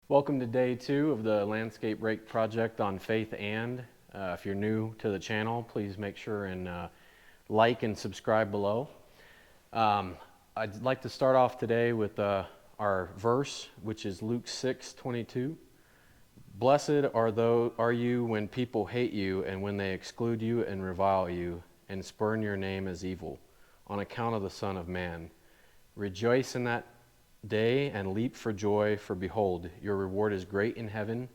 Welcome to day 2 of the landscape rake project on Faith and. If you're new to the channel, please make sure and like and subscribe below. I'd like to start off today with our verse, which is Luke 6:22. Blessed are you when people hate you and when they exclude you and revile you and spurn your name as evil on account of the Son of Man. Rejoice in that day and leap for joy, for behold, your reward is great in heaven,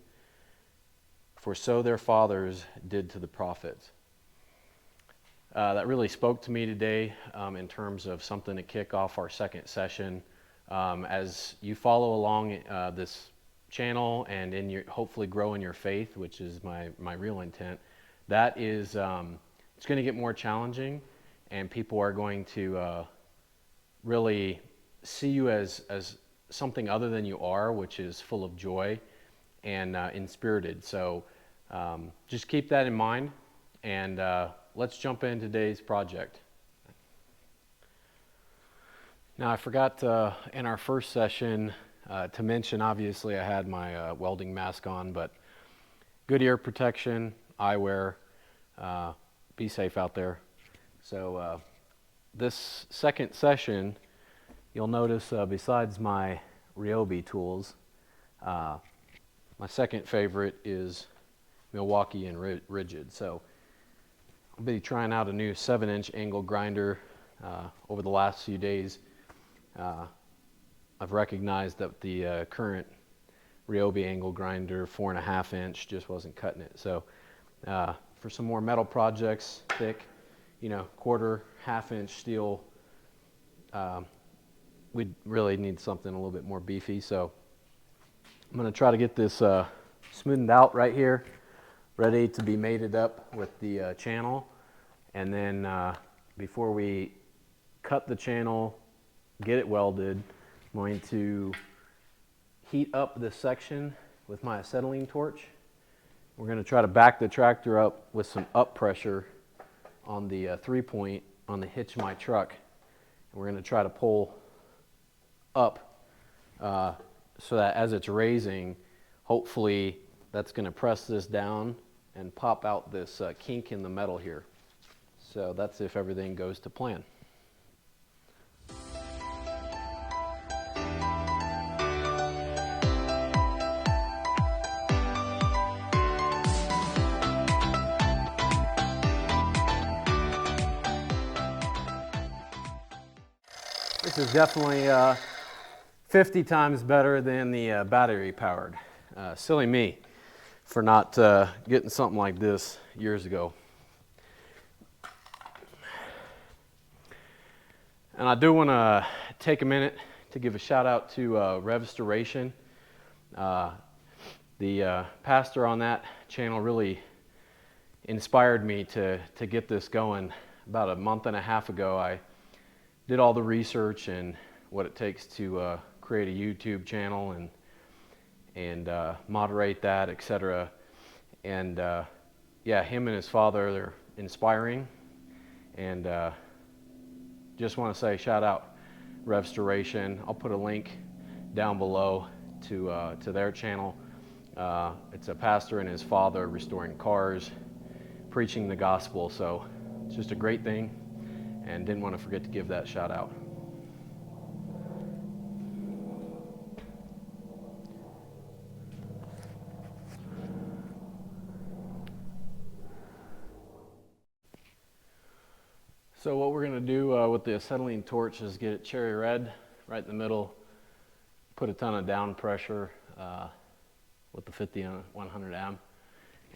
for so their fathers did to the prophets. That really spoke to me today in terms of something to kick off our second session. As you follow along this channel and hopefully grow in your faith, which is my real intent, that is it's going to get more challenging, and people are going to really see you as something other than you are, which is full of joy and inspirited. So just keep that in mind, and let's jump into today's project. Now, I forgot in our first session to mention, obviously I had my welding mask on, but good ear protection, eyewear, be safe out there. So this second session, you'll notice besides my Ryobi tools, my second favorite is Milwaukee and RIDGID. So I'll be trying out a new 7-inch angle grinder over the last few days. I've recognized that the current Ryobi angle grinder 4.5 inch just wasn't cutting it. So for some more metal projects, thick, quarter, half-inch steel, we really need something a little bit more beefy. So I'm going to try to get this smoothed out right here, ready to be mated up with the channel. And then before we cut the channel, get it welded, I'm going to heat up this section with my acetylene torch. We're going to try to back the tractor up with some up pressure on the 3-point on the hitch of my truck. And we're going to try to pull up so that as it's raising, hopefully that's going to press this down and pop out this kink in the metal here. So that's if everything goes to plan. This is definitely 50 times better than the battery powered. Silly me for not getting something like this years ago. And I do want to take a minute to give a shout out to Restoration. The pastor on that channel really inspired me to get this going. About a month and a half ago, I did all the research and what it takes to create a YouTube channel and moderate that, etc. And yeah, him and his father, they're inspiring. And just want to say shout out Restoration. I'll put a link down below to their channel. It's a pastor and his father restoring cars, preaching the gospel. So it's just a great thing, and didn't want to forget to give that shout out. So what we're going to do with the acetylene torch is get it cherry red right in the middle, put a ton of down pressure with the 50 and 100 amp,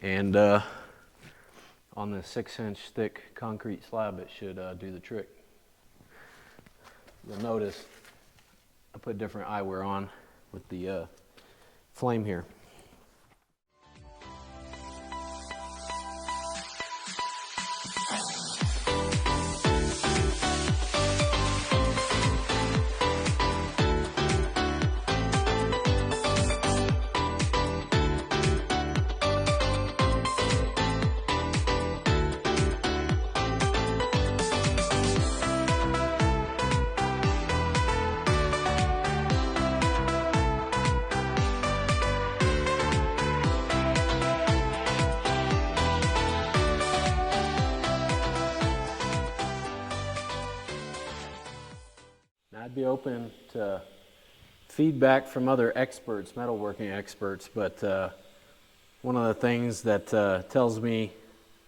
and on the 6-inch thick concrete slab it should do the trick. You'll notice I put different eyewear on with the flame here. I'd be open to feedback from other experts, metalworking experts, but one of the things that tells me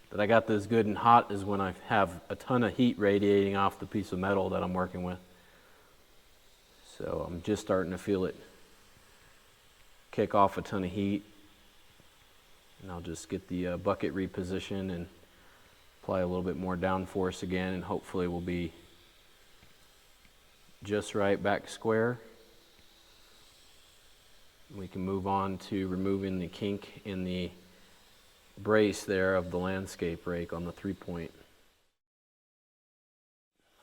that I got this good and hot is when I have a ton of heat radiating off the piece of metal that I'm working with. So I'm just starting to feel it kick off a ton of heat. And I'll just get the bucket repositioned and apply a little bit more downforce again, and hopefully we'll be just right back square. We can move on to removing the kink in the brace there of the landscape rake on the 3-point.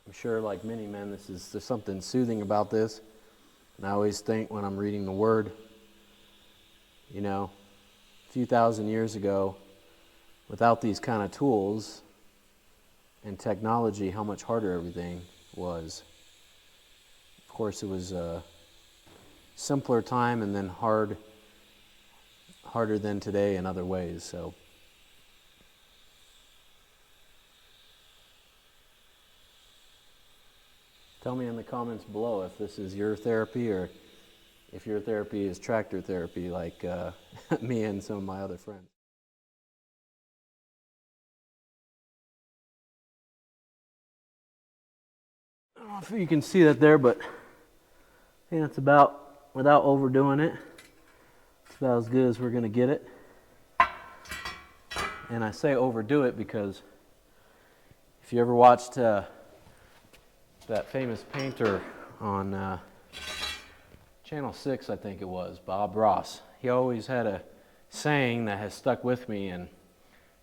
I'm sure, like many men, there's something soothing about this. And I always think when I'm reading the Word, you know, a few thousand years ago, without these kind of tools and technology, how much harder everything was. Of course, it was a simpler time, and then harder than today in other ways. So tell me in the comments below if this is your therapy, or if your therapy is tractor therapy like me and some of my other friends. I don't know if you can see that there, but I think that's about, without overdoing it, it's about as good as we're going to get it. And I say overdo it because if you ever watched that famous painter on Channel 6, I think it was, Bob Ross, he always had a saying that has stuck with me, and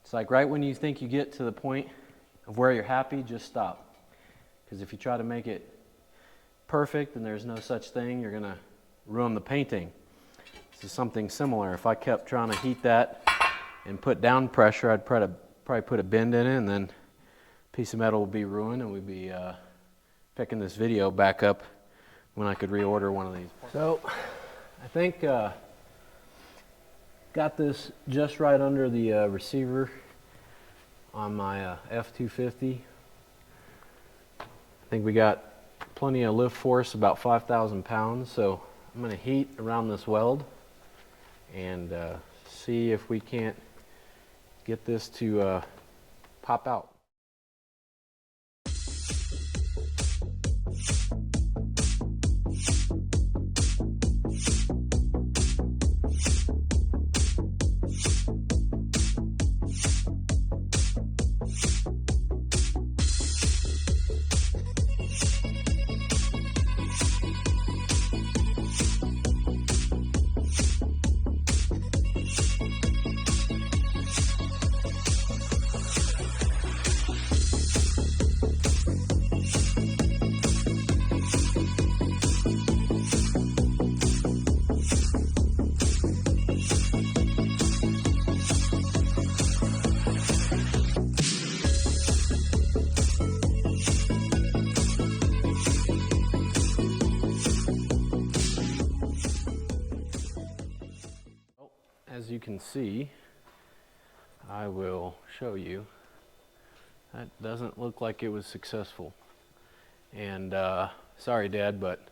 it's like right when you think you get to the point of where you're happy, just stop. Because if you try to make it perfect and there's no such thing, you're going to ruin the painting. This is something similar. If I kept trying to heat that and put down pressure, I'd probably put a bend in it, and then a piece of metal would be ruined, and we'd be picking this video back up when I could reorder one of these. So I think got this just right under the receiver on my F250. I think we got plenty of lift force, about 5,000 pounds. So I'm going to heat around this weld and see if we can't get this to pop out. As you can see, I will show you, that doesn't look like it was successful. And sorry, Dad, but it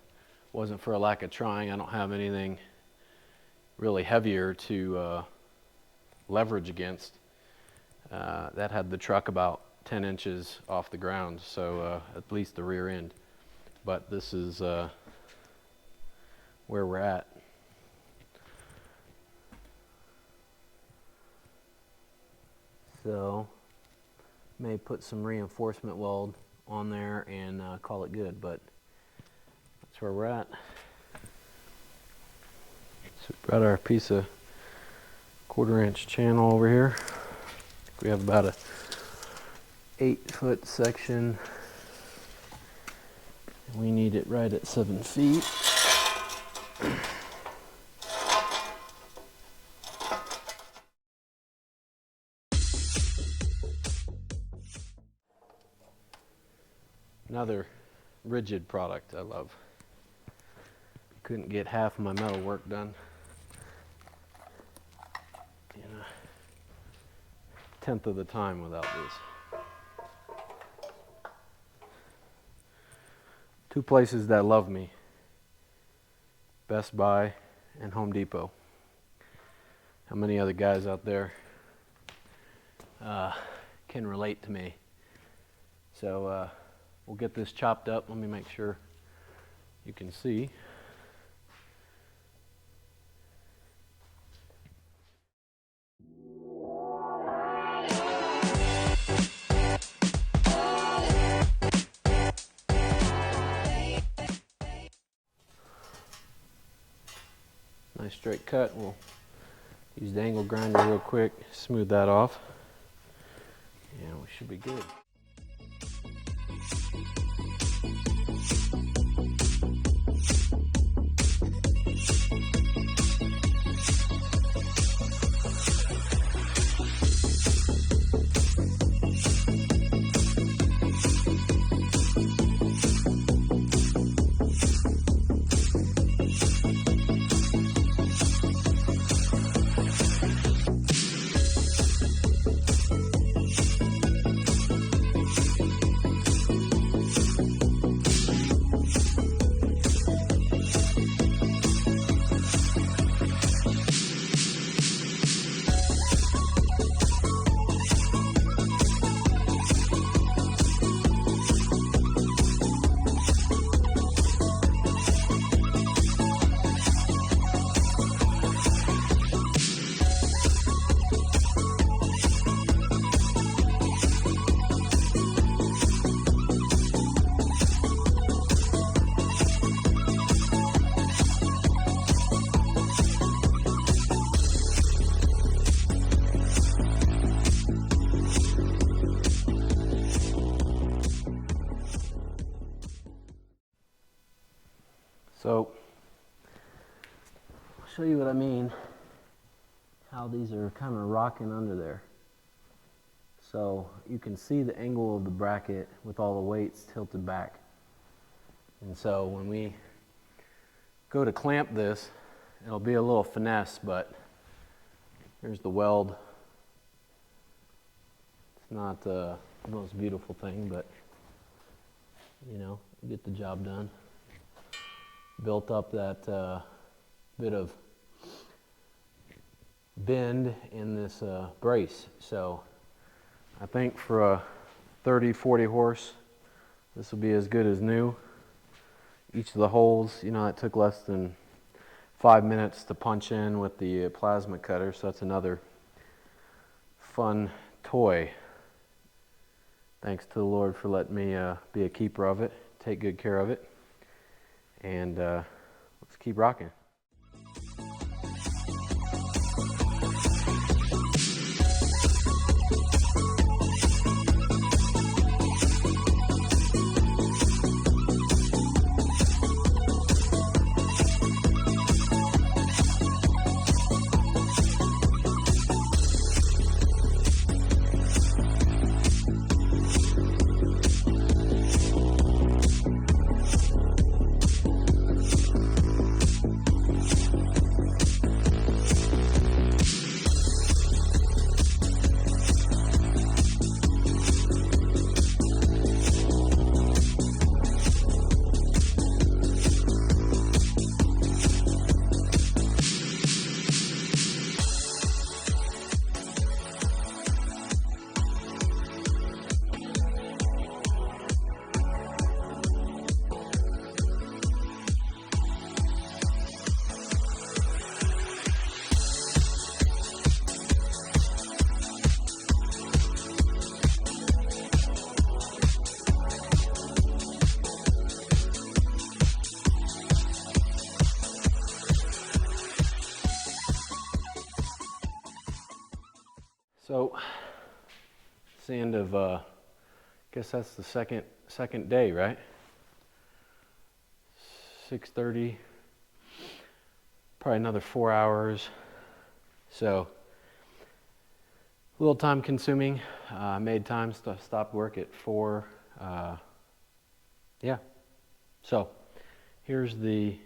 wasn't for a lack of trying. I don't have anything really heavier to leverage against. That had the truck about 10 inches off the ground, so at least the rear end. But this is where we're at. So may put some reinforcement weld on there and call it good, but that's where we're at. So we got our piece of 1/4 inch channel over here. We have about a 8-foot section. We need it right at 7 feet. Another RIDGID product I love. Couldn't get half of my metal work done in a 1/10 of the time without this. Two places that love me: Best Buy and Home Depot. How many other guys out there can relate to me? So we'll get this chopped up. Let me make sure you can see. Nice straight cut. We'll use the angle grinder real quick, smooth that off, and we should be good. So, I'll show you what I mean, how these are kind of rocking under there. So you can see the angle of the bracket with all the weights tilted back. And so when we go to clamp this, it'll be a little finesse, but here's the weld. It's not the most beautiful thing, but you know, get the job done. Built up that bit of bend in this brace. So I think for a 30-40 horse, this will be as good as new. Each of the holes, you know, it took less than 5 minutes to punch in with the plasma cutter, so that's another fun toy. Thanks to the Lord for letting me be a keeper of it, take good care of it. And let's keep rocking. So it's the end of, I guess that's the second day, right? 6:30, probably another 4 hours. So a little time consuming. I made time to stop work at 4. Yeah. So here's the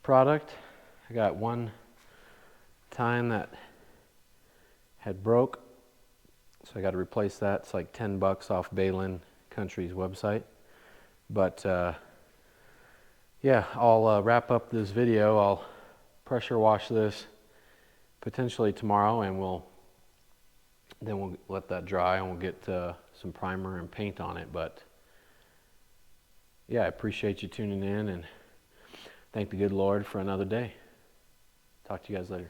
product. I got one tine that had broke, so I got to replace that. It's like $10 off Behlen Country's website. But yeah, I'll wrap up this video. I'll pressure wash this potentially tomorrow, and then we'll let that dry, and we'll get some primer and paint on it. But yeah, I appreciate you tuning in, and thank the good Lord for another day. Talk to you guys later.